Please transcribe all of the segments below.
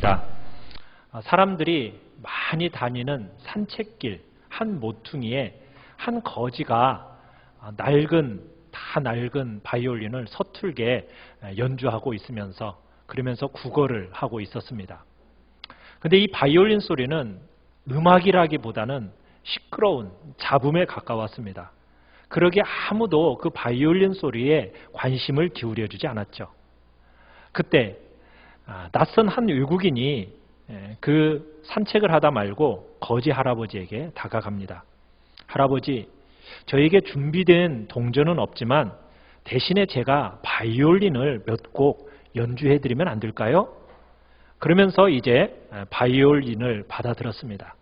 있습니다. 사람들이 많이 다니는 산책길 한 모퉁이에 한 거지가 다 낡은 바이올린을 서툴게 연주하고 있으면서 그러면서 국어를 하고 있었습니다. 근데 이 바이올린 소리는 음악이라기보다는 시끄러운 잡음에 가까웠습니다. 그러기에 아무도 그 바이올린 소리에 관심을 기울여주지 않았죠. 그때 낯선 한 외국인이 그 산책을 하다 말고 거지 할아버지에게 다가갑니다. 할아버지, 저에게 준비된 동전은 없지만 대신에 제가 바이올린을 몇 곡 연주해드리면 안 될까요? 그러면서 이제 바이올린을 받아들었습니다.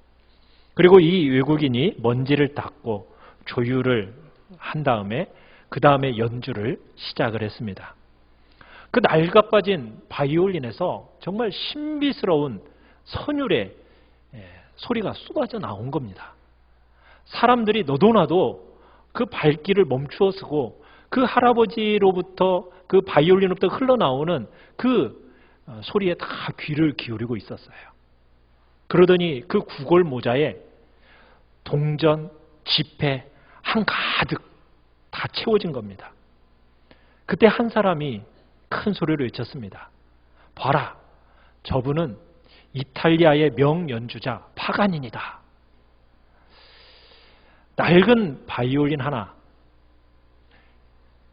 그리고 이 외국인이 먼지를 닦고 조율을 한 다음에 그 다음에 연주를 시작을 했습니다. 그 낡아빠진 바이올린에서 정말 신비스러운 선율의 소리가 쏟아져 나온 겁니다. 사람들이 너도나도 그 발길을 멈추어 서고 그 할아버지로부터 그 바이올린으로부터 흘러나오는 그 소리에 다 귀를 기울이고 있었어요. 그러더니 그 구골 모자에 동전, 지폐 한가득 다 채워진 겁니다. 그때 한 사람이 큰 소리로 외쳤습니다. 봐라, 저분은 이탈리아의 명연주자 파가니니다. 낡은 바이올린 하나,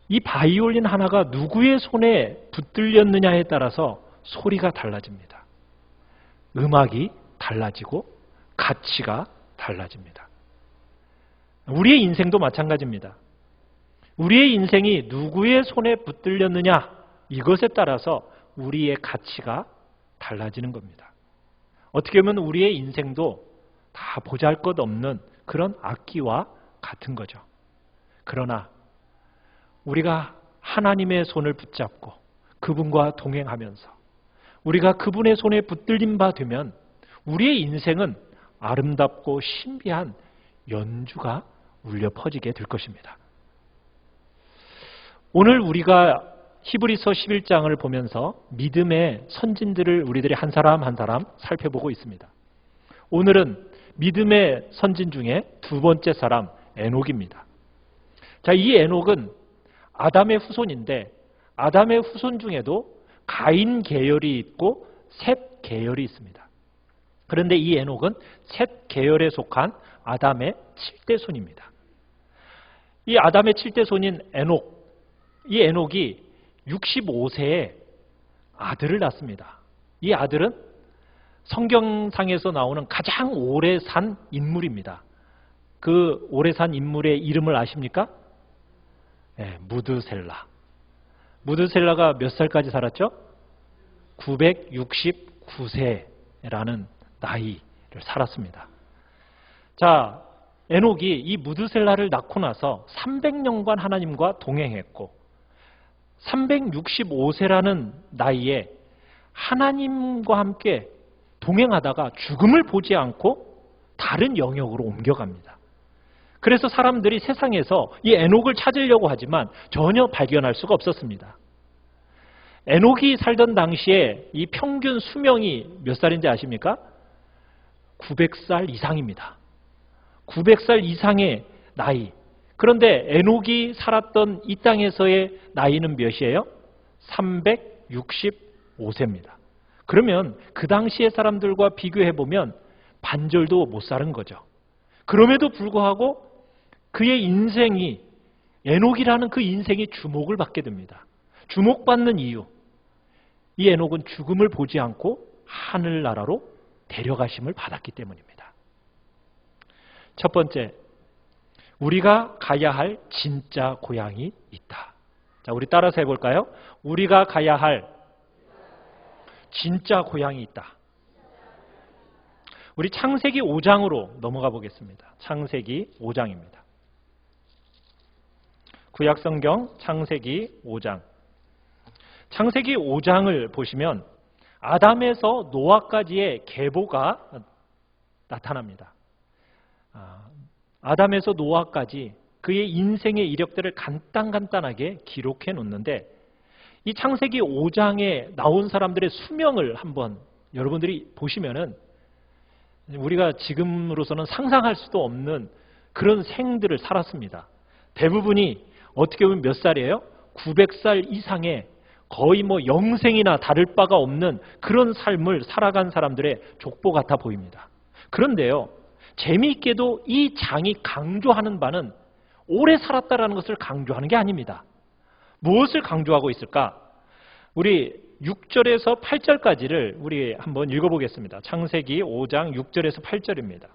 이 바이올린 하나가 누구의 손에 붙들렸느냐에 따라서 소리가 달라집니다. 음악이 달라지고 가치가 달라집니다. 우리의 인생도 마찬가지입니다. 우리의 인생이 누구의 손에 붙들렸느냐, 이것에 따라서 우리의 가치가 달라지는 겁니다. 어떻게 보면 우리의 인생도 다 보잘것없는 그런 악기와 같은 거죠. 그러나 우리가 하나님의 손을 붙잡고 그분과 동행하면서 우리가 그분의 손에 붙들린 바 되면 우리의 인생은 아름답고 신비한 연주가 울려 퍼지게 될 것입니다. 오늘 우리가 히브리서 11장을 보면서 믿음의 선진들을 우리들이 한 사람 한 사람 살펴보고 있습니다. 오늘은 믿음의 선진 중에 두 번째 사람 에녹입니다. 자, 이 에녹은 아담의 후손인데 아담의 후손 중에도 가인 계열이 있고 셋 계열이 있습니다. 그런데 이 에녹은 셋 계열에 속한 아담의 7대 손입니다. 이 아담의 7대 손인 에녹, 이 에녹이 65세에 아들을 낳습니다. 이 아들은 성경상에서 나오는 가장 오래 산 인물입니다. 그 오래 산 인물의 이름을 아십니까? 네, 무드셀라. 무드셀라가 몇 살까지 살았죠? 969세라는 나이를 살았습니다. 자, 에녹이 이 무드셀라를 낳고 나서 300년간 하나님과 동행했고 365세라는 나이에 하나님과 함께 동행하다가 죽음을 보지 않고 다른 영역으로 옮겨갑니다. 그래서 사람들이 세상에서 이 에녹을 찾으려고 하지만 전혀 발견할 수가 없었습니다. 에녹이 살던 당시에 이 평균 수명이 몇 살인지 아십니까? 900살 이상입니다. 900살 이상의 나이. 그런데 에녹이 살았던 이 땅에서의 나이는 몇이에요? 365세입니다. 그러면 그 당시의 사람들과 비교해보면 반절도 못 사는 거죠. 그럼에도 불구하고 그의 인생이, 에녹이라는 그 인생이 주목을 받게 됩니다. 주목받는 이유, 이 에녹은 죽음을 보지 않고 하늘나라로 데려가심을 받았기 때문입니다. 첫 번째, 우리가 가야 할 진짜 고향이 있다. 자, 우리 따라서 해볼까요? 우리가 가야 할 진짜 고향이 있다. 우리 창세기 5장으로 넘어가 보겠습니다. 창세기 5장입니다. 구약성경 창세기 5장. 창세기 5장을 보시면 아담에서 노아까지의 계보가 나타납니다. 아담에서 노아까지 그의 인생의 이력들을 간단하게 기록해 놓는데 이 창세기 5장에 나온 사람들의 수명을 한번 여러분들이 보시면은 우리가 지금으로서는 상상할 수도 없는 그런 생들을 살았습니다. 대부분이 어떻게 보면 몇 살이에요? 900살 이상의 거의 뭐 영생이나 다를 바가 없는 그런 삶을 살아간 사람들의 족보 같아 보입니다. 그런데요, 재미있게도 이 장이 강조하는 바는 오래 살았다라는 것을 강조하는 게 아닙니다. 무엇을 강조하고 있을까? 우리 6절에서 8절까지를 우리 한번 읽어보겠습니다. 창세기 5장 6절에서 8절입니다.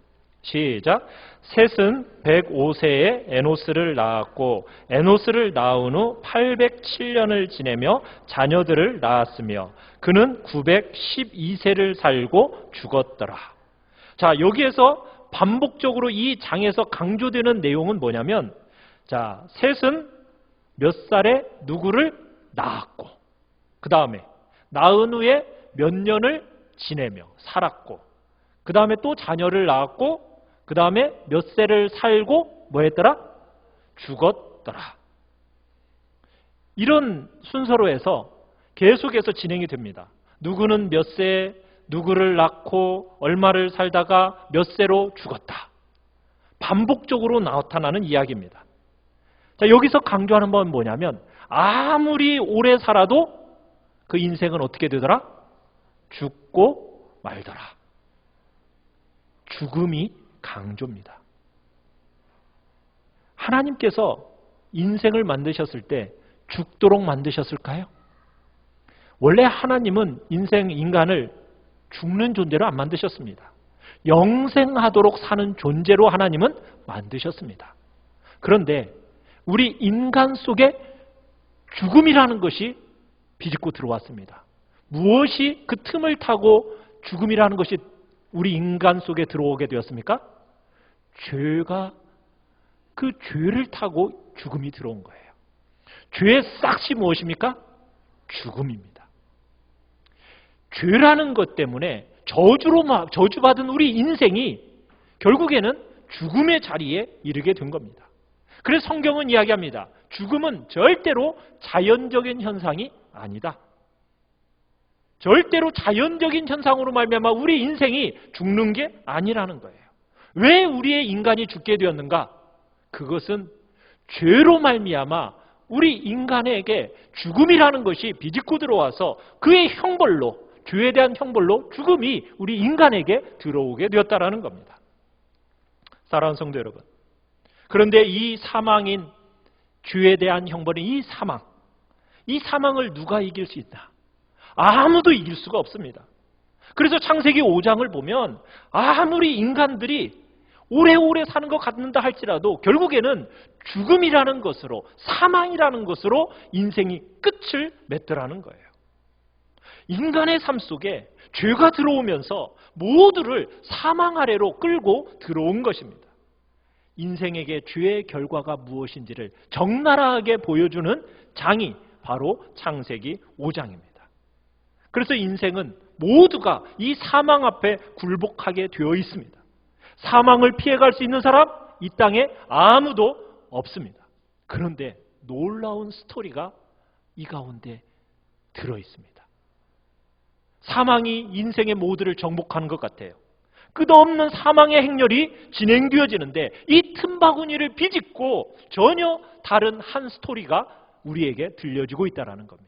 시작. 셋은 105세에 에노스를 낳았고 에노스를 낳은 후 807년을 지내며 자녀들을 낳았으며 그는 912세를 살고 죽었더라. 자, 여기에서 반복적으로 이 장에서 강조되는 내용은 뭐냐면, 자, 셋은 몇 살에 누구를 낳았고, 그 다음에 낳은 후에 몇 년을 지내며 살았고, 그 다음에 또 자녀를 낳았고, 그 다음에 몇 세를 살고 뭐 했더라? 죽었더라. 이런 순서로 해서 계속해서 진행이 됩니다. 누구는 몇 세, 누구를 낳고 얼마를 살다가 몇 세로 죽었다. 반복적으로 나타나는 이야기입니다. 자, 여기서 강조하는 건 뭐냐면 아무리 오래 살아도 그 인생은 어떻게 되더라? 죽고 말더라. 죽음이 강조입니다. 하나님께서 인생을 만드셨을 때 죽도록 만드셨을까요? 원래 하나님은 인간을 죽는 존재로 안 만드셨습니다. 영생하도록 사는 존재로 하나님은 만드셨습니다. 그런데 우리 인간 속에 죽음이라는 것이 비집고 들어왔습니다. 무엇이 그 틈을 타고 죽음이라는 것이 우리 인간 속에 들어오게 되었습니까? 죄가 그 죄를 타고 죽음이 들어온 거예요. 죄의 싹이 무엇입니까? 죽음입니다. 죄라는 것 때문에 저주받은 우리 인생이 결국에는 죽음의 자리에 이르게 된 겁니다. 그래서 성경은 이야기합니다. 죽음은 절대로 자연적인 현상이 아니다. 절대로 자연적인 현상으로 말미암아 우리 인생이 죽는 게 아니라는 거예요. 왜 우리의 인간이 죽게 되었는가? 그것은 죄로 말미암아 우리 인간에게 죽음이라는 것이 비집고 들어와서 그의 형벌로, 죄에 대한 형벌로 죽음이 우리 인간에게 들어오게 되었다라는 겁니다. 사랑하는 성도 여러분, 그런데 이 사망인 죄에 대한 형벌인 이 사망을 누가 이길 수 있나? 아무도 이길 수가 없습니다. 그래서 창세기 5장을 보면 아무리 인간들이 오래오래 사는 것 같는다 할지라도 결국에는 죽음이라는 것으로, 사망이라는 것으로 인생이 끝을 맺더라는 거예요. 인간의 삶 속에 죄가 들어오면서 모두를 사망 아래로 끌고 들어온 것입니다. 인생에게 죄의 결과가 무엇인지를 적나라하게 보여주는 장이 바로 창세기 5장입니다. 그래서 인생은 모두가 이 사망 앞에 굴복하게 되어 있습니다. 사망을 피해갈 수 있는 사람 이 땅에 아무도 없습니다. 그런데 놀라운 스토리가 이 가운데 들어 있습니다. 사망이 인생의 모두를 정복하는 것 같아요. 끝없는 사망의 행렬이 진행되어지는데 이 틈바구니를 비집고 전혀 다른 한 스토리가 우리에게 들려지고 있다는 겁니다.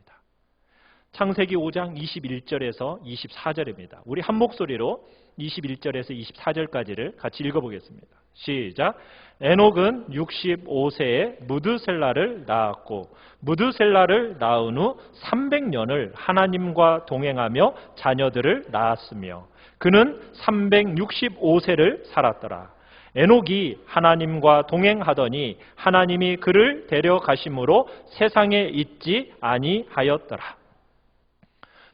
창세기 5장 21절에서 24절입니다. 우리 한 목소리로 21절에서 24절까지를 같이 읽어보겠습니다. 시작. 에녹은 65세에 무드셀라를 낳았고 무드셀라를 낳은 후 300년을 하나님과 동행하며 자녀들을 낳았으며 그는 365세를 살았더라. 에녹이 하나님과 동행하더니 하나님이 그를 데려가심으로 세상에 있지 아니하였더라.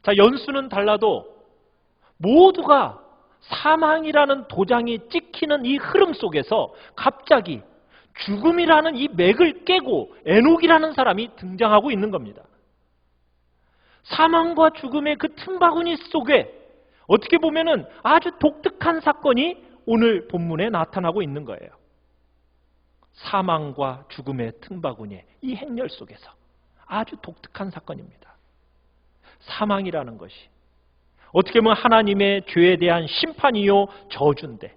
자, 연수는 달라도 모두가 사망이라는 도장이 찍히는 이 흐름 속에서 갑자기 죽음이라는 이 맥을 깨고 에녹이라는 사람이 등장하고 있는 겁니다. 사망과 죽음의 그 틈바구니 속에 어떻게 보면은 아주 독특한 사건이 오늘 본문에 나타나고 있는 거예요. 사망과 죽음의 틈바구니의 이 행렬 속에서 아주 독특한 사건입니다. 사망이라는 것이 어떻게 보면 하나님의 죄에 대한 심판이요 저주인데,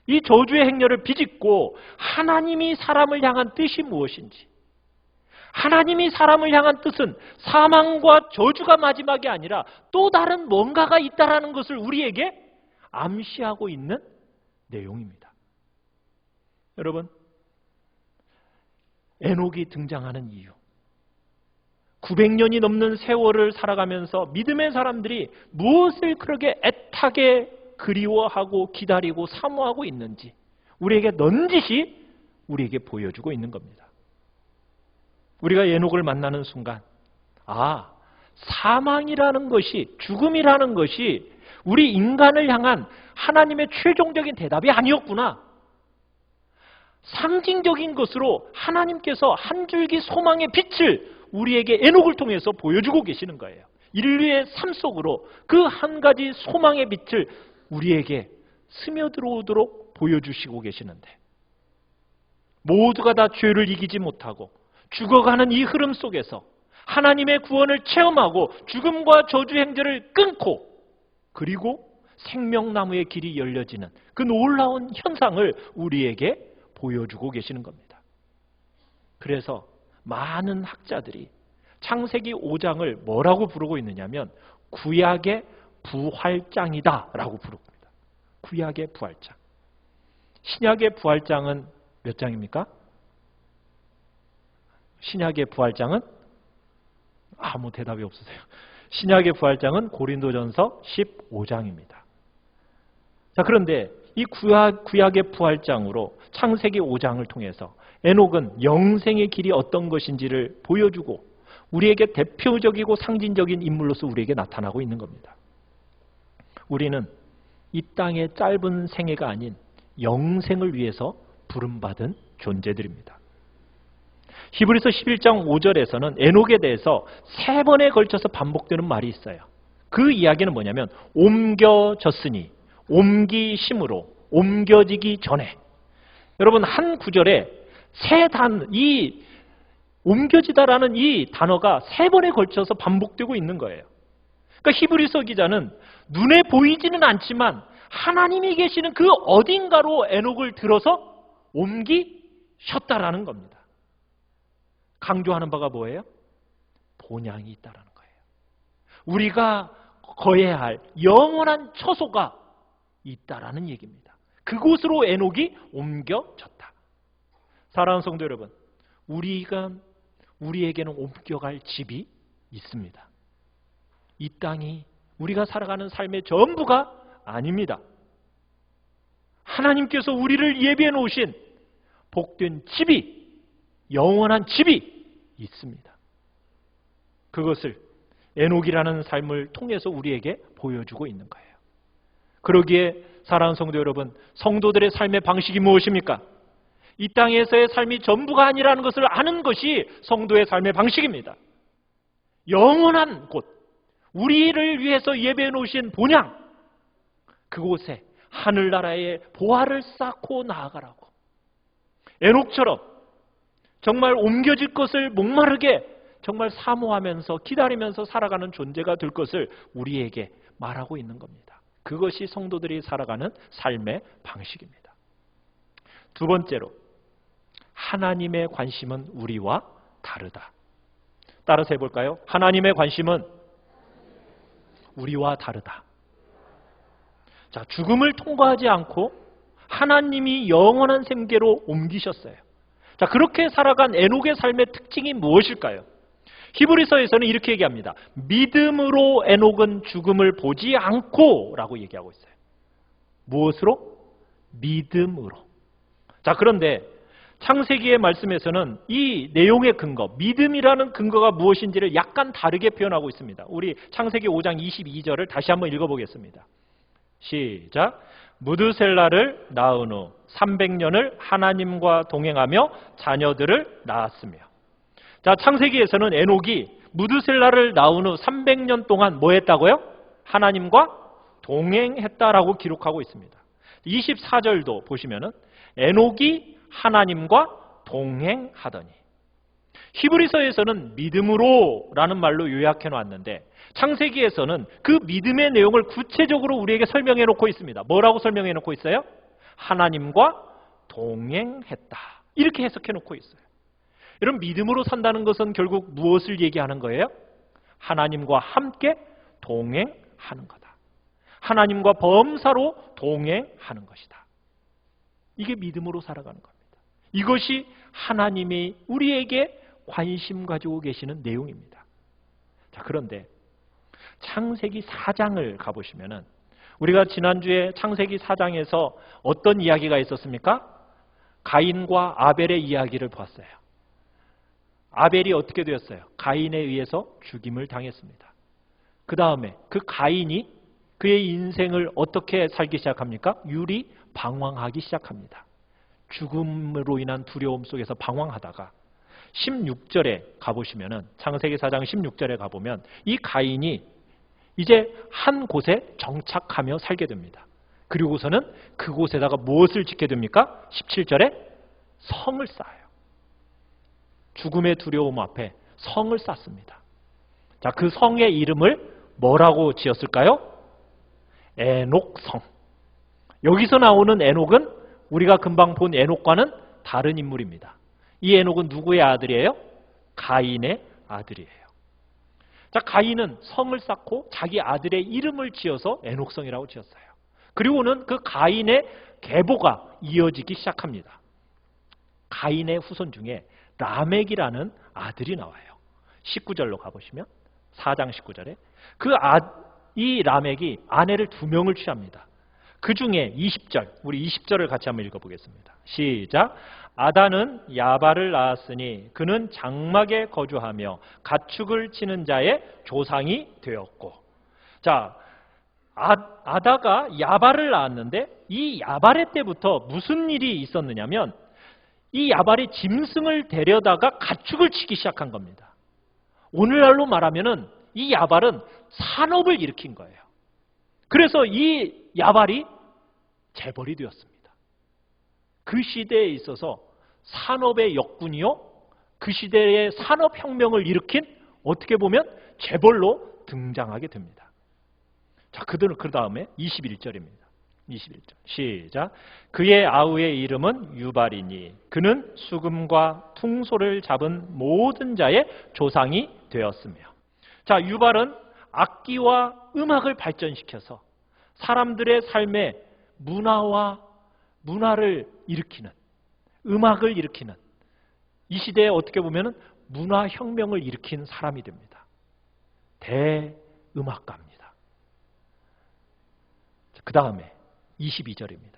이 저주의 행렬을 비집고 하나님이 사람을 향한 뜻이 무엇인지, 하나님이 사람을 향한 뜻은 사망과 저주가 마지막이 아니라 또 다른 뭔가가 있다라는 것을 우리에게 암시하고 있는 내용입니다. 여러분, 에녹이 등장하는 이유, 900년이 넘는 세월을 살아가면서 믿음의 사람들이 무엇을 그렇게 애타게 그리워하고 기다리고 사모하고 있는지 우리에게 넌지시 우리에게 보여주고 있는 겁니다. 우리가 에녹을 만나는 순간, 아, 사망이라는 것이, 죽음이라는 것이 우리 인간을 향한 하나님의 최종적인 대답이 아니었구나. 상징적인 것으로 하나님께서 한 줄기 소망의 빛을 우리에게 에녹을 통해서 보여주고 계시는 거예요. 인류의 삶 속으로 그 한 가지 소망의 빛을 우리에게 스며들어오도록 보여주시고 계시는데, 모두가 다 죄를 이기지 못하고 죽어가는 이 흐름 속에서 하나님의 구원을 체험하고 죽음과 저주 행제를 끊고, 그리고 생명나무의 길이 열려지는 그 놀라운 현상을 우리에게 보여주고 계시는 겁니다. 그래서 많은 학자들이 창세기 5장을 뭐라고 부르고 있느냐면 구약의 부활장이다 라고 부릅니다. 구약의 부활장. 신약의 부활장은 몇 장입니까? 신약의 부활장은 아무 대답이 없으세요. 신약의 부활장은 고린도전서 15장입니다. 자, 그런데 이 구약의 부활장으로 창세기 5장을 통해서 에녹은 영생의 길이 어떤 것인지를 보여주고 우리에게 대표적이고 상징적인 인물로서 우리에게 나타나고 있는 겁니다. 우리는 이 땅의 짧은 생애가 아닌 영생을 위해서 부름받은 존재들입니다. 히브리서 11장 5절에서는 에녹에 대해서 3번에 걸쳐서 반복되는 말이 있어요. 그 이야기는 뭐냐면 옮겨졌으니, 옮기심으로, 옮겨지기 전에. 여러분, 한 구절에 이 옮겨지다라는 이 단어가 3번에 걸쳐서 반복되고 있는 거예요. 그러니까 히브리서 기자는 눈에 보이지는 않지만 하나님이 계시는 그 어딘가로 에녹을 들어서 옮기셨다라는 겁니다. 강조하는 바가 뭐예요? 본향이 있다라는 거예요. 우리가 거해야 할 영원한 처소가 있다라는 얘기입니다. 그곳으로 에녹이 옮겨졌다. 사랑하는 성도 여러분, 우리에게는 옮겨갈 집이 있습니다. 이 땅이 우리가 살아가는 삶의 전부가 아닙니다. 하나님께서 우리를 예비해 놓으신 복된 집이, 영원한 집이 있습니다. 그것을 에녹이라는 삶을 통해서 우리에게 보여주고 있는 거예요. 그러기에 사랑하는 성도 여러분, 성도들의 삶의 방식이 무엇입니까? 이 땅에서의 삶이 전부가 아니라는 것을 아는 것이 성도의 삶의 방식입니다. 영원한 곳, 우리를 위해서 예배해 놓으신 본향, 그곳에 하늘나라의 보화를 쌓고 나아가라고. 에녹처럼 정말 옮겨질 것을 목마르게 정말 사모하면서 기다리면서 살아가는 존재가 될 것을 우리에게 말하고 있는 겁니다. 그것이 성도들이 살아가는 삶의 방식입니다. 두 번째로, 하나님의 관심은 우리와 다르다. 따라서 해볼까요? 하나님의 관심은 우리와 다르다. 자, 죽음을 통과하지 않고 하나님이 영원한 생계로 옮기셨어요. 자, 그렇게 살아간 에녹의 삶의 특징이 무엇일까요? 히브리서에서는 이렇게 얘기합니다. 믿음으로 에녹은 죽음을 보지 않고 라고 얘기하고 있어요. 무엇으로? 믿음으로. 자, 그런데 창세기의 말씀에서는 이 내용의 근거, 믿음이라는 근거가 무엇인지를 약간 다르게 표현하고 있습니다. 우리 창세기 5장 22절을 다시 한번 읽어보겠습니다. 시작. 무드셀라를 낳은 후 300년을 하나님과 동행하며 자녀들을 낳았으며. 자, 창세기에서는 에녹이 무드셀라를 낳은 후 300년 동안 뭐 했다고요? 하나님과 동행했다라고 기록하고 있습니다. 24절도 보시면은 에녹이 하나님과 동행하더니. 히브리서에서는 믿음으로라는 말로 요약해 놨는데 창세기에서는 그 믿음의 내용을 구체적으로 우리에게 설명해 놓고 있습니다. 뭐라고 설명해 놓고 있어요? 하나님과 동행했다. 이렇게 해석해 놓고 있어요. 여러분, 믿음으로 산다는 것은 결국 무엇을 얘기하는 거예요? 하나님과 함께 동행하는 거다. 하나님과 범사로 동행하는 것이다. 이게 믿음으로 살아가는 겁니다. 이것이 하나님이 우리에게 관심 가지고 계시는 내용입니다. 자, 그런데 창세기 4장을 가보시면은 우리가 지난주에 창세기 4장에서 어떤 이야기가 있었습니까? 가인과 아벨의 이야기를 봤어요. 아벨이 어떻게 되었어요? 가인에 의해서 죽임을 당했습니다. 그 다음에 그 가인이 그의 인생을 어떻게 살기 시작합니까? 유리 방황하기 시작합니다. 죽음으로 인한 두려움 속에서 방황하다가 16절에 가보시면은 창세기 4장 16절에 가보면 이 가인이 이제 한 곳에 정착하며 살게 됩니다. 그리고서는 그곳에다가 무엇을 짓게 됩니까? 17절에 성을 쌓아요. 죽음의 두려움 앞에 성을 쌓습니다. 자, 그 성의 이름을 뭐라고 지었을까요? 에녹성. 여기서 나오는 에녹은 우리가 금방 본 에녹과는 다른 인물입니다. 이 에녹은 누구의 아들이에요? 가인의 아들이에요. 자, 가인은 성을 쌓고 자기 아들의 이름을 지어서 에녹성이라고 지었어요. 그리고는 그 가인의 계보가 이어지기 시작합니다. 가인의 후손 중에 라멕이라는 아들이 나와요. 19절로 가보시면 4장 19절에 이 라멕이 아내를 2명을 취합니다. 그 중에 20절, 우리 20절을 같이 한번 읽어보겠습니다. 시작. 아다는 야발을 낳았으니 그는 장막에 거주하며 가축을 치는 자의 조상이 되었고. 자, 아다가 야발을 낳았는데 이 야발의 때부터 무슨 일이 있었느냐면 이 야발이 짐승을 데려다가 가축을 치기 시작한 겁니다. 오늘날로 말하면은 이 야발은 산업을 일으킨 거예요. 그래서 이 야발이 재벌이 되었습니다. 그 시대에 있어서 산업의 역군이요, 그 시대의 산업혁명을 일으킨 어떻게 보면 재벌로 등장하게 됩니다. 자, 그들은 그 다음에 21절입니다. 21절 시작. 그의 아우의 이름은 유발이니 그는 수금과 퉁소를 잡은 모든 자의 조상이 되었으며. 자, 유발은 악기와 음악을 발전시켜서 사람들의 삶에 문화를 일으키는, 음악을 일으키는, 이 시대에 어떻게 보면 문화혁명을 일으킨 사람이 됩니다. 대음악가입니다. 그 다음에 22절입니다.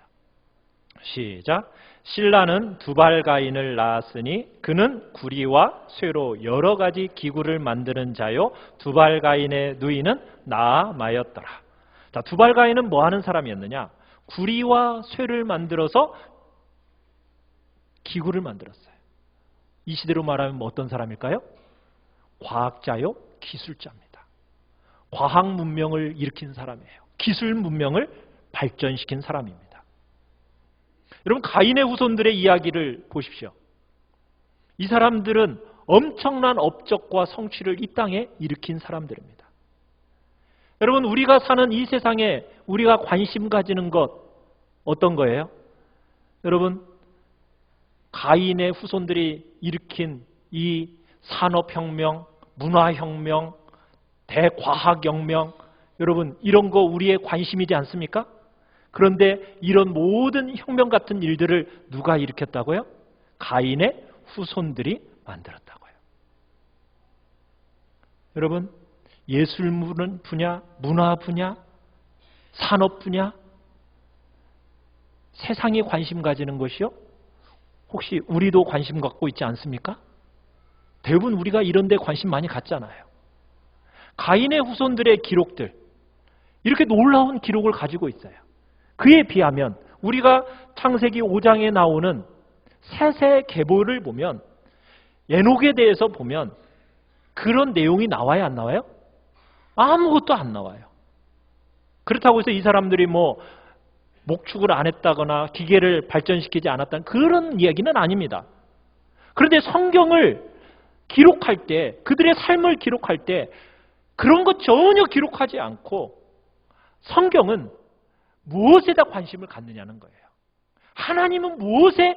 시작. 신라는 두발가인을 낳았으니 그는 구리와 쇠로 여러 가지 기구를 만드는 자요 두발가인의 누이는 나아마였더라. 자, 두발가인은 뭐 하는 사람이었느냐? 구리와 쇠를 만들어서 기구를 만들었어요. 이 시대로 말하면 어떤 사람일까요? 과학자요, 기술자입니다. 과학 문명을 일으킨 사람이에요. 기술 문명을 발전시킨 사람입니다. 여러분, 가인의 후손들의 이야기를 보십시오. 이 사람들은 엄청난 업적과 성취를 이 땅에 일으킨 사람들입니다. 여러분, 우리가 사는 이 세상에 우리가 관심 가지는 것 어떤 거예요? 여러분, 가인의 후손들이 일으킨 이 산업혁명, 문화혁명, 대과학혁명, 여러분, 이런 거 우리의 관심이지 않습니까? 그런데 이런 모든 혁명 같은 일들을 누가 일으켰다고요? 가인의 후손들이 만들었다고요. 여러분, 예술 분야, 문화 분야, 산업 분야, 세상에 관심 가지는 것이요? 혹시 우리도 관심 갖고 있지 않습니까? 대부분 우리가 이런 데 관심 많이 갖잖아요. 가인의 후손들의 기록들, 이렇게 놀라운 기록을 가지고 있어요. 그에 비하면 우리가 창세기 5장에 나오는 셋의 계보를 보면, 에녹에 대해서 보면 그런 내용이 나와요, 안 나와요? 아무것도 안 나와요. 그렇다고 해서 이 사람들이 뭐 목축을 안 했다거나 기계를 발전시키지 않았다는 그런 이야기는 아닙니다. 그런데 성경을 기록할 때, 그들의 삶을 기록할 때 그런 것 전혀 기록하지 않고 성경은 무엇에다 관심을 갖느냐는 거예요. 하나님은 무엇에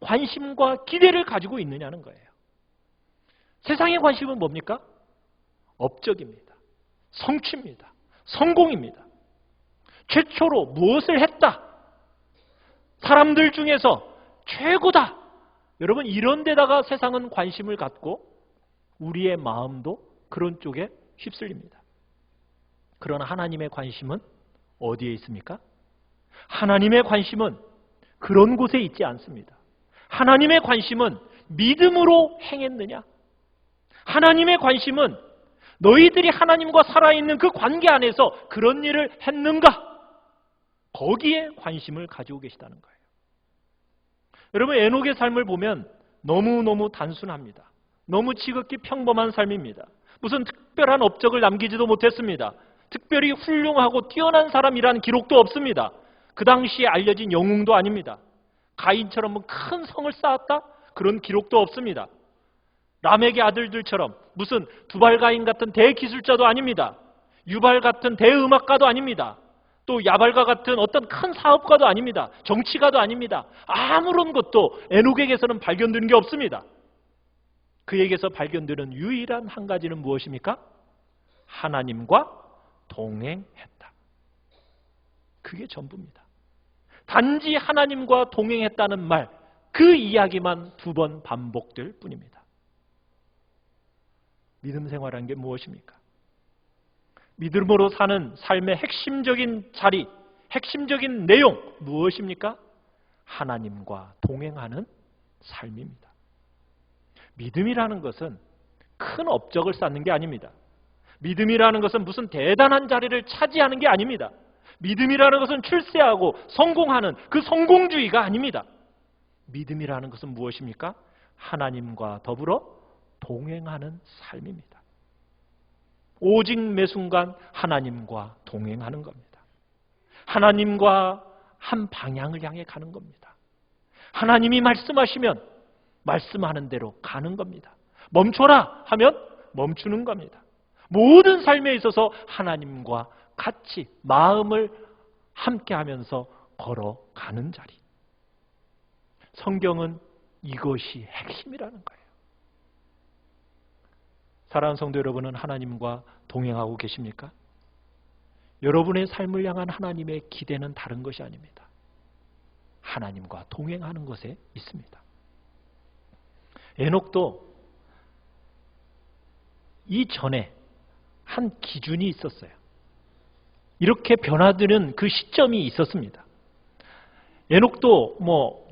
관심과 기대를 가지고 있느냐는 거예요. 세상의 관심은 뭡니까? 업적입니다. 성취입니다. 성공입니다. 최초로 무엇을 했다. 사람들 중에서 최고다. 여러분, 이런 데다가 세상은 관심을 갖고 우리의 마음도 그런 쪽에 휩쓸립니다. 그러나 하나님의 관심은 어디에 있습니까? 하나님의 관심은 그런 곳에 있지 않습니다. 하나님의 관심은 믿음으로 행했느냐? 하나님의 관심은 너희들이 하나님과 살아있는 그 관계 안에서 그런 일을 했는가? 거기에 관심을 가지고 계시다는 거예요. 여러분, 에녹의 삶을 보면 너무너무 단순합니다. 너무 지극히 평범한 삶입니다. 무슨 특별한 업적을 남기지도 못했습니다. 특별히 훌륭하고 뛰어난 사람이라는 기록도 없습니다. 그 당시에 알려진 영웅도 아닙니다. 가인처럼 큰 성을 쌓았다? 그런 기록도 없습니다. 람에게 아들들처럼 무슨 두발가인 같은 대기술자도 아닙니다. 유발 같은 대음악가도 아닙니다. 또 야발과 같은 어떤 큰 사업가도 아닙니다. 정치가도 아닙니다. 아무런 것도 에녹에게서는 발견되는 게 없습니다. 그에게서 발견되는 유일한 한 가지는 무엇입니까? 하나님과 동행했다. 그게 전부입니다. 단지 하나님과 동행했다는 말, 그 이야기만 2번 반복될 뿐입니다. 믿음 생활이라는 게 무엇입니까? 믿음으로 사는 삶의 핵심적인 자리, 핵심적인 내용 무엇입니까? 하나님과 동행하는 삶입니다. 믿음이라는 것은 큰 업적을 쌓는 게 아닙니다. 믿음이라는 것은 무슨 대단한 자리를 차지하는 게 아닙니다. 믿음이라는 것은 출세하고 성공하는 그 성공주의가 아닙니다. 믿음이라는 것은 무엇입니까? 하나님과 더불어 동행하는 삶입니다. 오직 매 순간 하나님과 동행하는 겁니다. 하나님과 한 방향을 향해 가는 겁니다. 하나님이 말씀하시면 말씀하는 대로 가는 겁니다. 멈춰라 하면 멈추는 겁니다. 모든 삶에 있어서 하나님과 같이 마음을 함께하면서 걸어가는 자리. 성경은 이것이 핵심이라는 거예요. 사랑하는 성도 여러분은 하나님과 동행하고 계십니까? 여러분의 삶을 향한 하나님의 기대는 다른 것이 아닙니다. 하나님과 동행하는 것에 있습니다. 에녹도 이전에 한 기준이 있었어요. 이렇게 변화되는 그 시점이 있었습니다. 에녹도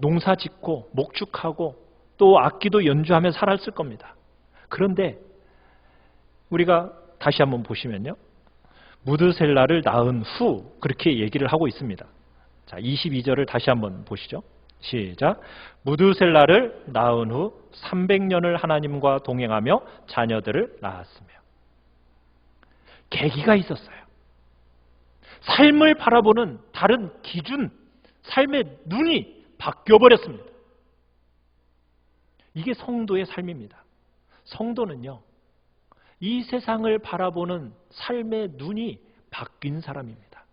농사 짓고 목축하고 또 악기도 연주하며 살았을 겁니다. 그런데 우리가 다시 한번 보시면요. 무드셀라를 낳은 후 그렇게 얘기를 하고 있습니다. 자, 22절을 다시 한번 보시죠. 시작. 무드셀라를 낳은 후 300년을 하나님과 동행하며 자녀들을 낳았으며. 계기가 있었어요. 삶을 바라보는 다른 기준, 삶의 눈이 바뀌어버렸습니다. 이게 성도의 삶입니다. 성도는요, 이 세상을 바라보는 삶의 눈이 바뀐 사람입니다.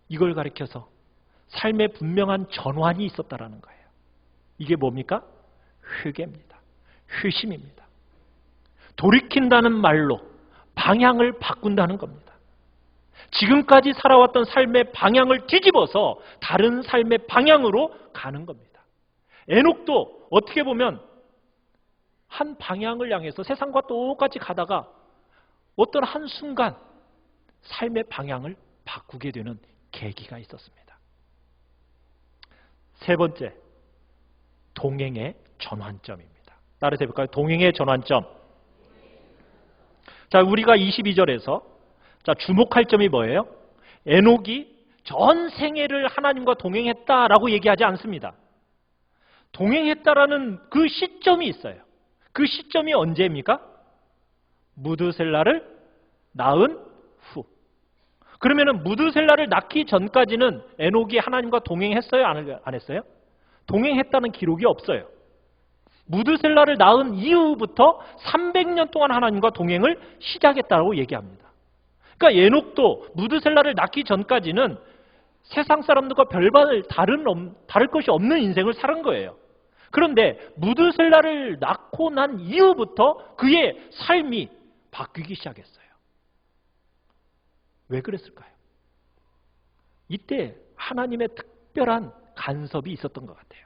이걸 가리켜서 삶에 분명한 전환이 있었다라는 거예요. 이게 뭡니까? 회개입니다. 회심입니다. 돌이킨다는 말로 방향을 바꾼다는 겁니다. 지금까지 살아왔던 삶의 방향을 뒤집어서 다른 삶의 방향으로 가는 겁니다. 에녹도 어떻게 보면 한 방향을 향해서 세상과 똑같이 가다가 어떤 한순간 삶의 방향을 바꾸게 되는 계기가 있었습니다. 세 번째, 동행의 전환점입니다. 따라서 해볼까요? 동행의 전환점. 자, 우리가 22절에서 주목할 점이 뭐예요? 에녹이 전 생애를 하나님과 동행했다라고 얘기하지 않습니다. 동행했다라는 그 시점이 있어요. 그 시점이 언제입니까? 무드셀라를 낳은 후. 그러면은 무드셀라를 낳기 전까지는 에녹이 하나님과 동행했어요? 안 했어요? 동행했다는 기록이 없어요. 무드셀라를 낳은 이후부터 300년 동안 하나님과 동행을 시작했다고 얘기합니다. 그러니까 에녹도 무드셀라를 낳기 전까지는 세상 사람들과 별반 다를 것이 없는 인생을 살은 거예요. 그런데 무드셀라를 낳고 난 이후부터 그의 삶이 바뀌기 시작했어요. 왜 그랬을까요? 이때 하나님의 특별한 간섭이 있었던 것 같아요.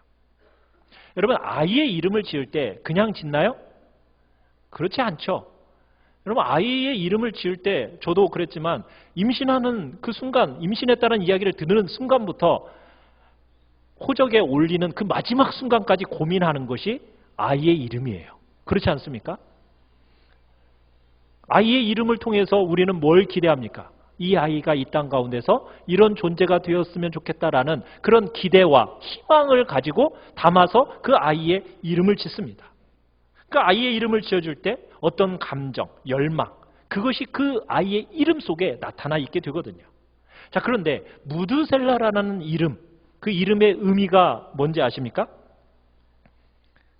여러분, 아이의 이름을 지을 때 그냥 짓나요? 그렇지 않죠. 여러분, 아이의 이름을 지을 때 저도 그랬지만 임신하는 그 순간, 임신했다는 이야기를 듣는 순간부터 호적에 올리는 그 마지막 순간까지 고민하는 것이 아이의 이름이에요. 그렇지 않습니까? 아이의 이름을 통해서 우리는 뭘 기대합니까? 이 아이가 이 땅 가운데서 이런 존재가 되었으면 좋겠다라는 그런 기대와 희망을 가지고 담아서 그 아이의 이름을 짓습니다. 그 아이의 이름을 지어줄 때 어떤 감정, 열망, 그것이 그 아이의 이름 속에 나타나 있게 되거든요. 자, 그런데 무드셀라라는 이름, 그 이름의 의미가 뭔지 아십니까?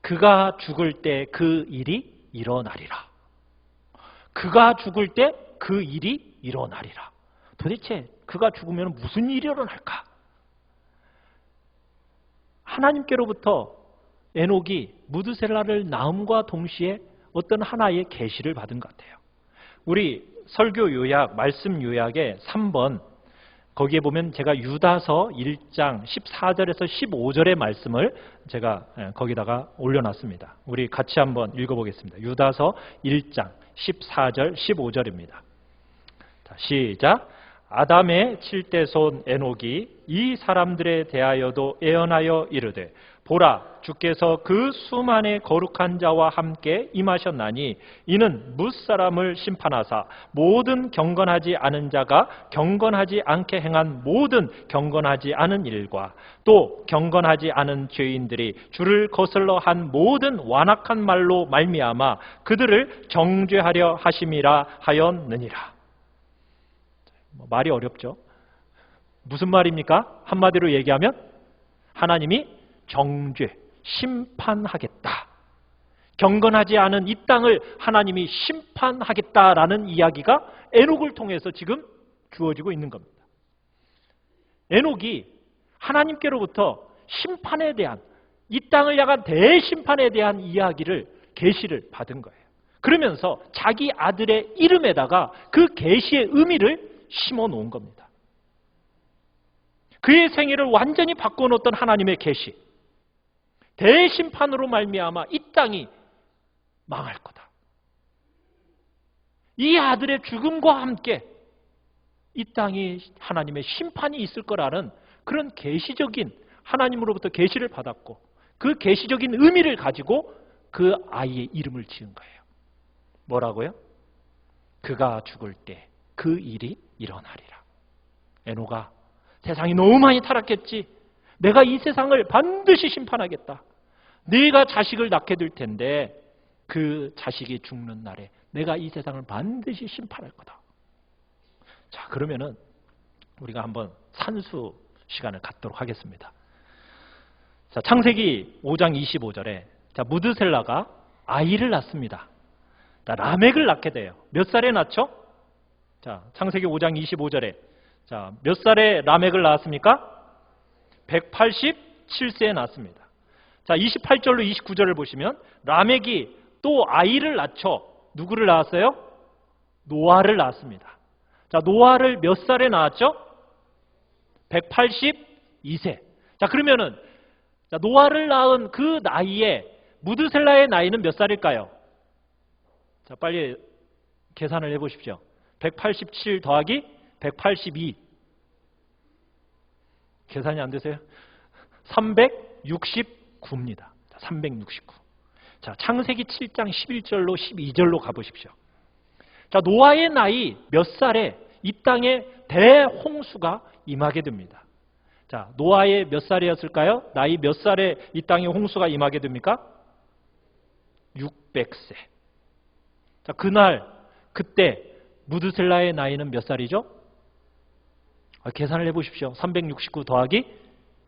그가 죽을 때 그 일이 일어나리라. 그가 죽을 때 그 일이 일어나리라. 도대체 그가 죽으면 무슨 일이 일어날까? 하나님께로부터 에녹이 무드셀라를 낳음과 동시에 어떤 하나의 계시를 받은 것 같아요. 우리 설교 요약, 말씀 요약의 3번 거기에 보면 제가 유다서 1장 14절에서 15절의 말씀을 제가 거기다가 올려놨습니다. 우리 같이 한번 읽어보겠습니다. 유다서 1장 14절 15절입니다. 자, 시작. 아담의 7대 손 에녹이 이 사람들에 대하여도 애언하여 이르되 보라, 주께서 그 수만의 거룩한 자와 함께 임하셨나니 이는 뭇사람을 심판하사 모든 경건하지 않은 자가 경건하지 않게 행한 모든 경건하지 않은 일과 또 경건하지 않은 죄인들이 주를 거슬러 한 모든 완악한 말로 말미암아 그들을 정죄하려 하심이라 하였느니라. 말이 어렵죠? 무슨 말입니까? 한마디로 얘기하면 하나님이 정죄, 심판하겠다. 경건하지 않은 이 땅을 하나님이 심판하겠다라는 이야기가 에녹을 통해서 지금 주어지고 있는 겁니다. 에녹이 하나님께로부터 심판에 대한, 이 땅을 향한 대심판에 대한 이야기를, 계시를 받은 거예요. 그러면서 자기 아들의 이름에다가 그 계시의 의미를 심어 놓은 겁니다. 그의 생애를 완전히 바꿔놓았던 하나님의 계시, 대심판으로 말미암아 이 땅이 망할 거다. 이 아들의 죽음과 함께 이 땅이 하나님의 심판이 있을 거라는 그런 계시적인, 하나님으로부터 계시를 받았고 그 계시적인 의미를 가지고 그 아이의 이름을 지은 거예요. 뭐라고요? 그가 죽을 때 그 일이 일어나리라. 에녹아, 세상이 너무 많이 타락했지. 내가 이 세상을 반드시 심판하겠다. 네가 자식을 낳게 될 텐데 그 자식이 죽는 날에 내가 이 세상을 반드시 심판할 거다. 자, 그러면은 우리가 한번 산수 시간을 갖도록 하겠습니다. 자, 창세기 5장 25절에 자, 무드셀라가 아이를 낳습니다. 자, 라멕을 낳게 돼요. 몇 살에 낳죠? 자, 창세기 5장 25절에 자, 몇 살에 라멕을 낳았습니까? 187세에 낳았습니다. 자, 28절로 29절을 보시면 라멕이 또 아이를 낳죠. 누구를 낳았어요? 노아를 낳았습니다. 자, 노아를 몇 살에 낳았죠? 182세. 자, 그러면은 자, 노아를 낳은 그 나이에 무드셀라의 나이는 몇 살일까요? 자, 빨리 계산을 해 보십시오. 187 더하기 182. 계산이 안 되세요? 369입니다. 369. 자, 창세기 7장 11절로 12절로 가보십시오. 자, 노아의 나이 몇 살에 이 땅에 대홍수가 임하게 됩니다. 자, 노아의 몇 살이었을까요? 나이 몇 살에 이 땅에 홍수가 임하게 됩니까? 600세. 자, 그때 무드셀라의 나이는 몇 살이죠? 계산을 해보십시오. 369 더하기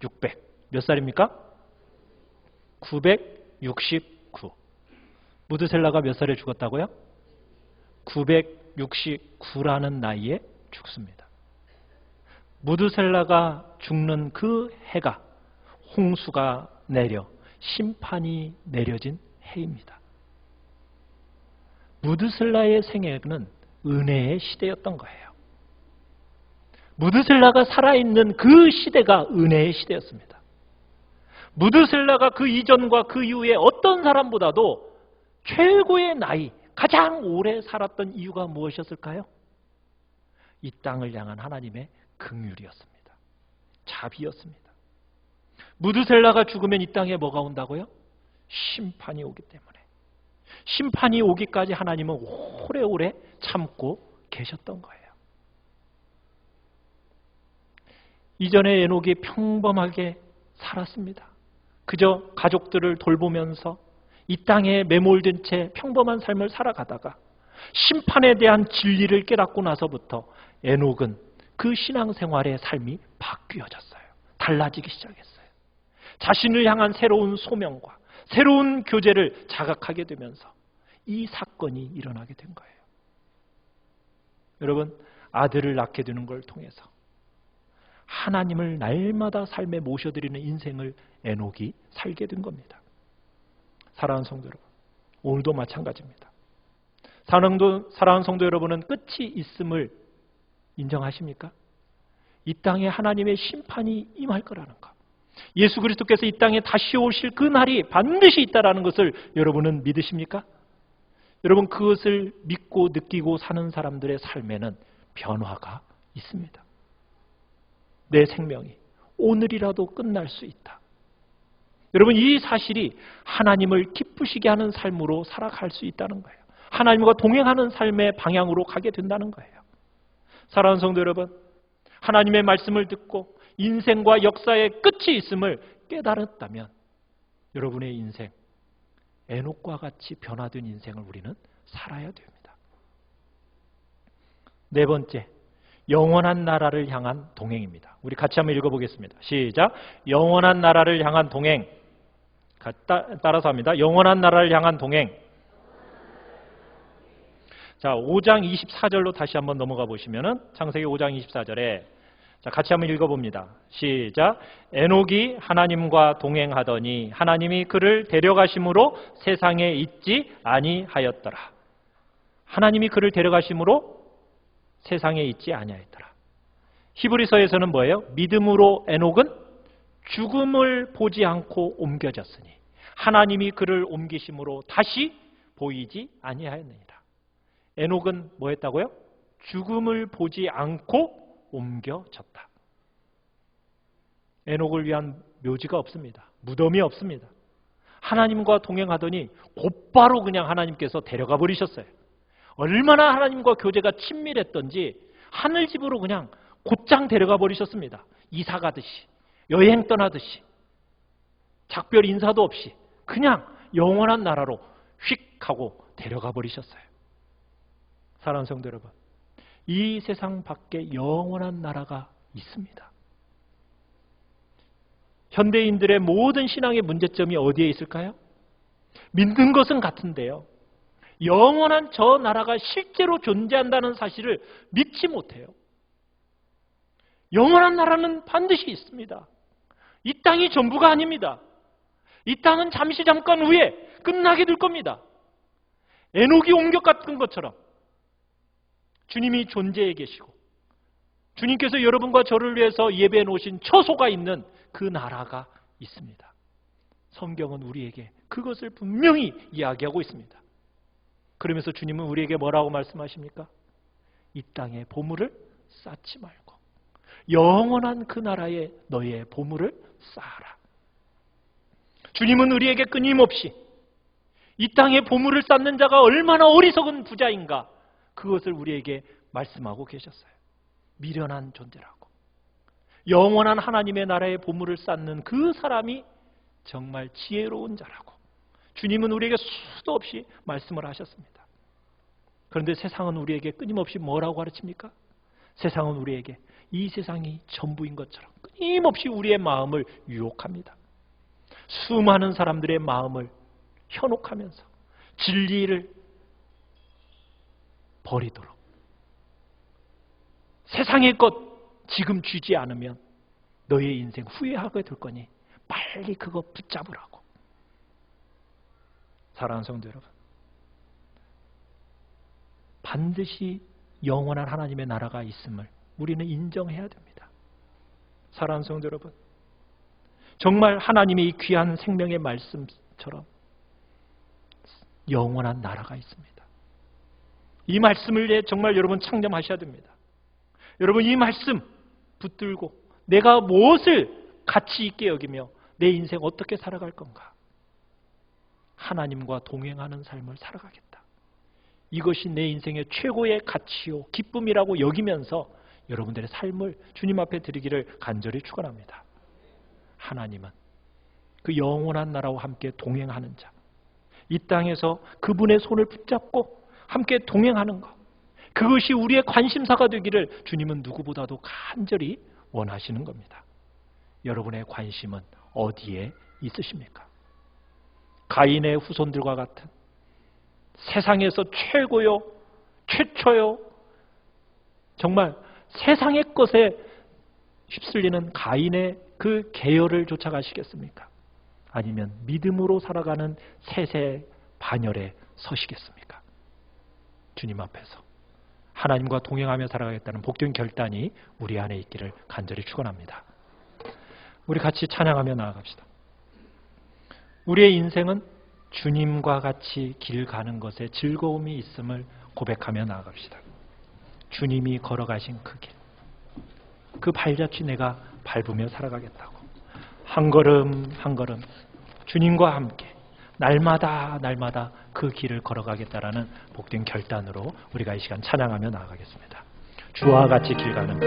600. 몇 살입니까? 969 969. 무드셀라가 몇 살에 죽었다고요? 969라는 나이에 죽습니다. 무드셀라가 죽는 그 해가 홍수가 내려 심판이 내려진 해입니다. 무드셀라의 생애는 은혜의 시대였던 거예요. 무드셀라가 살아있는 그 시대가 은혜의 시대였습니다. 무드셀라가 그 이전과 그 이후에 어떤 사람보다도 최고의 나이, 가장 오래 살았던 이유가 무엇이었을까요? 이 땅을 향한 하나님의 긍휼이었습니다. 자비였습니다. 무드셀라가 죽으면 이 땅에 뭐가 온다고요? 심판이 오기 때문에. 심판이 오기까지 하나님은 오래오래 참고 계셨던 거예요. 이전에 에녹이 평범하게 살았습니다. 그저 가족들을 돌보면서 이 땅에 매몰된 채 평범한 삶을 살아가다가 심판에 대한 진리를 깨닫고 나서부터 에녹은 그 신앙생활의 삶이 바뀌어졌어요. 달라지기 시작했어요. 자신을 향한 새로운 소명과 새로운 교제를 자각하게 되면서 이 사건이 일어나게 된 거예요. 여러분, 아들을 낳게 되는 걸 통해서 하나님을 날마다 삶에 모셔드리는 인생을 에녹이 살게 된 겁니다. 사랑하는 성도 여러분, 오늘도 마찬가지입니다. 사랑하는 성도 여러분은 끝이 있음을 인정하십니까? 이 땅에 하나님의 심판이 임할 거라는 것, 예수 그리스도께서 이 땅에 다시 오실 그 날이 반드시 있다라는 것을 여러분은 믿으십니까? 여러분, 그것을 믿고 느끼고 사는 사람들의 삶에는 변화가 있습니다. 내 생명이 오늘이라도 끝날 수 있다. 여러분, 이 사실이 하나님을 기쁘시게 하는 삶으로 살아갈 수 있다는 거예요. 하나님과 동행하는 삶의 방향으로 가게 된다는 거예요. 사랑하는 성도 여러분, 하나님의 말씀을 듣고 인생과 역사의 끝이 있음을 깨달았다면 여러분의 인생, 에녹과 같이 변화된 인생을 우리는 살아야 됩니다. 네 번째, 영원한 나라를 향한 동행입니다. 우리 같이 한번 읽어보겠습니다. 시작. 영원한 나라를 향한 동행. 따라서 합니다. 영원한 나라를 향한 동행. 자, 5장 24절로 다시 한번 넘어가 보시면은 창세기 5장 24절에 자, 같이 한번 읽어봅니다. 시작. 에녹이 하나님과 동행하더니 하나님이 그를 데려가심으로 세상에 있지 아니하였더라. 하나님이 그를 데려가심으로 세상에 있지 아니하였더라. 히브리서에서는 뭐예요? 믿음으로 에녹은 죽음을 보지 않고 옮겨졌으니 하나님이 그를 옮기심으로 다시 보이지 아니하였느니라. 에녹은 뭐 했다고요? 죽음을 보지 않고 옮겨졌다. 에녹을 위한 묘지가 없습니다. 무덤이 없습니다. 하나님과 동행하더니 곧바로 그냥 하나님께서 데려가 버리셨어요. 얼마나 하나님과 교제가 친밀했던지 하늘집으로 그냥 곧장 데려가 버리셨습니다. 이사 가듯이, 여행 떠나듯이, 작별 인사도 없이 그냥 영원한 나라로 휙 하고 데려가 버리셨어요. 사랑하는 성도 여러분, 이 세상 밖에 영원한 나라가 있습니다. 현대인들의 모든 신앙의 문제점이 어디에 있을까요? 믿는 것은 같은데요, 영원한 저 나라가 실제로 존재한다는 사실을 믿지 못해요. 영원한 나라는 반드시 있습니다. 이 땅이 전부가 아닙니다. 이 땅은 잠시 잠깐 후에 끝나게 될 겁니다. 에녹이 옮겨갔던 것처럼 주님이 존재해 계시고 주님께서 여러분과 저를 위해서 예배해 놓으신 처소가 있는 그 나라가 있습니다. 성경은 우리에게 그것을 분명히 이야기하고 있습니다. 그러면서 주님은 우리에게 뭐라고 말씀하십니까? 이 땅에 보물을 쌓지 말고 영원한 그 나라에 너의 보물을 쌓아라. 주님은 우리에게 끊임없이 이 땅에 보물을 쌓는 자가 얼마나 어리석은 부자인가, 그것을 우리에게 말씀하고 계셨어요. 미련한 존재라고. 영원한 하나님의 나라의 보물을 쌓는 그 사람이 정말 지혜로운 자라고 주님은 우리에게 수도 없이 말씀을 하셨습니다. 그런데 세상은 우리에게 끊임없이 뭐라고 가르칩니까? 세상은 우리에게 이 세상이 전부인 것처럼 끊임없이 우리의 마음을 유혹합니다. 수많은 사람들의 마음을 현혹하면서 진리를 버리도록, 세상의 것 지금 쥐지 않으면 너의 인생 후회하게 될 거니 빨리 그거 붙잡으라고. 사랑하는 성도 여러분, 반드시 영원한 하나님의 나라가 있음을 우리는 인정해야 됩니다. 사랑하는 성도 여러분, 정말 하나님의 이 귀한 생명의 말씀처럼 영원한 나라가 있습니다. 이 말씀을 정말 여러분 창념하셔야 됩니다. 여러분, 이 말씀 붙들고 내가 무엇을 가치 있게 여기며 내 인생 어떻게 살아갈 건가? 하나님과 동행하는 삶을 살아가겠다. 이것이 내 인생의 최고의 가치요 기쁨이라고 여기면서 여러분들의 삶을 주님 앞에 드리기를 간절히 축원합니다. 하나님은 그 영원한 나라와 함께 동행하는 자, 이 땅에서 그분의 손을 붙잡고 함께 동행하는 것, 그것이 우리의 관심사가 되기를 주님은 누구보다도 간절히 원하시는 겁니다. 여러분의 관심은 어디에 있으십니까? 가인의 후손들과 같은 세상에서 최고요, 최초요, 정말 세상의 것에 휩쓸리는 가인의 그 계열을 쫓아가시겠습니까? 아니면 믿음으로 살아가는 세세 반열에 서시겠습니까? 주님 앞에서 하나님과 동행하며 살아가겠다는 복된 결단이 우리 안에 있기를 간절히 축원합니다. 우리 같이 찬양하며 나아갑시다. 우리의 인생은 주님과 같이 길 가는 것에 즐거움이 있음을 고백하며 나아갑시다. 주님이 걸어가신 그 길, 그 발자취 내가 밟으며 살아가겠다고, 한 걸음 한 걸음 주님과 함께 날마다 날마다 그 길을 걸어가겠다라는 복된 결단으로 우리가 이 시간 찬양하며 나아가겠습니다. 주와 같이 길 가는 것.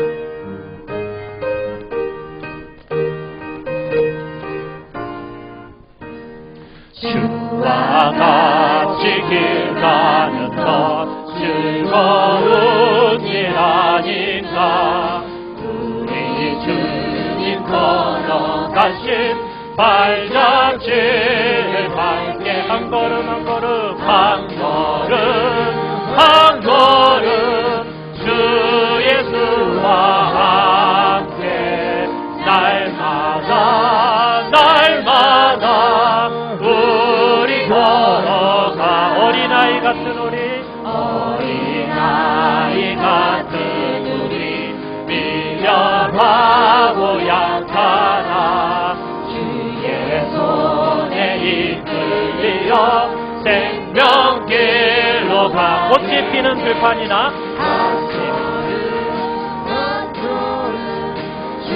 주와 같이 길 가는 것 즐거운 일 아닌가. 우리 주님 걸어가신 발자취를 밟게 한 걸음 한 걸음 한 걸음 한 걸음 주 예수와 함께 날마다 날마다 우리 걸어가. 어린아이 같은 우리 미련하고 약하나 주의 손에 이끌리어 생명길로 가. 꽃이 피는 들판이나 주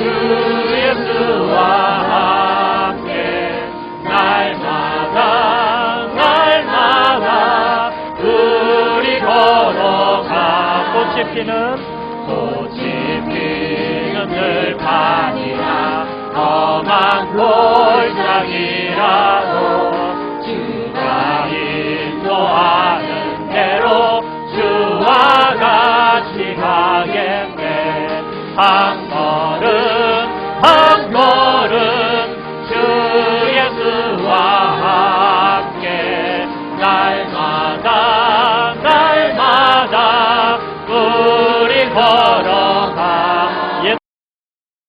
예수와 함께 날마다 날마다 우리 걸어가. 꽃이 피는 들판이나 험한 골짜기라도 주가 인도하는 대로 주와 같이 가겠네. 한 걸음 한 걸음 주 예수와 함께 날마다 날마다 우리 걸어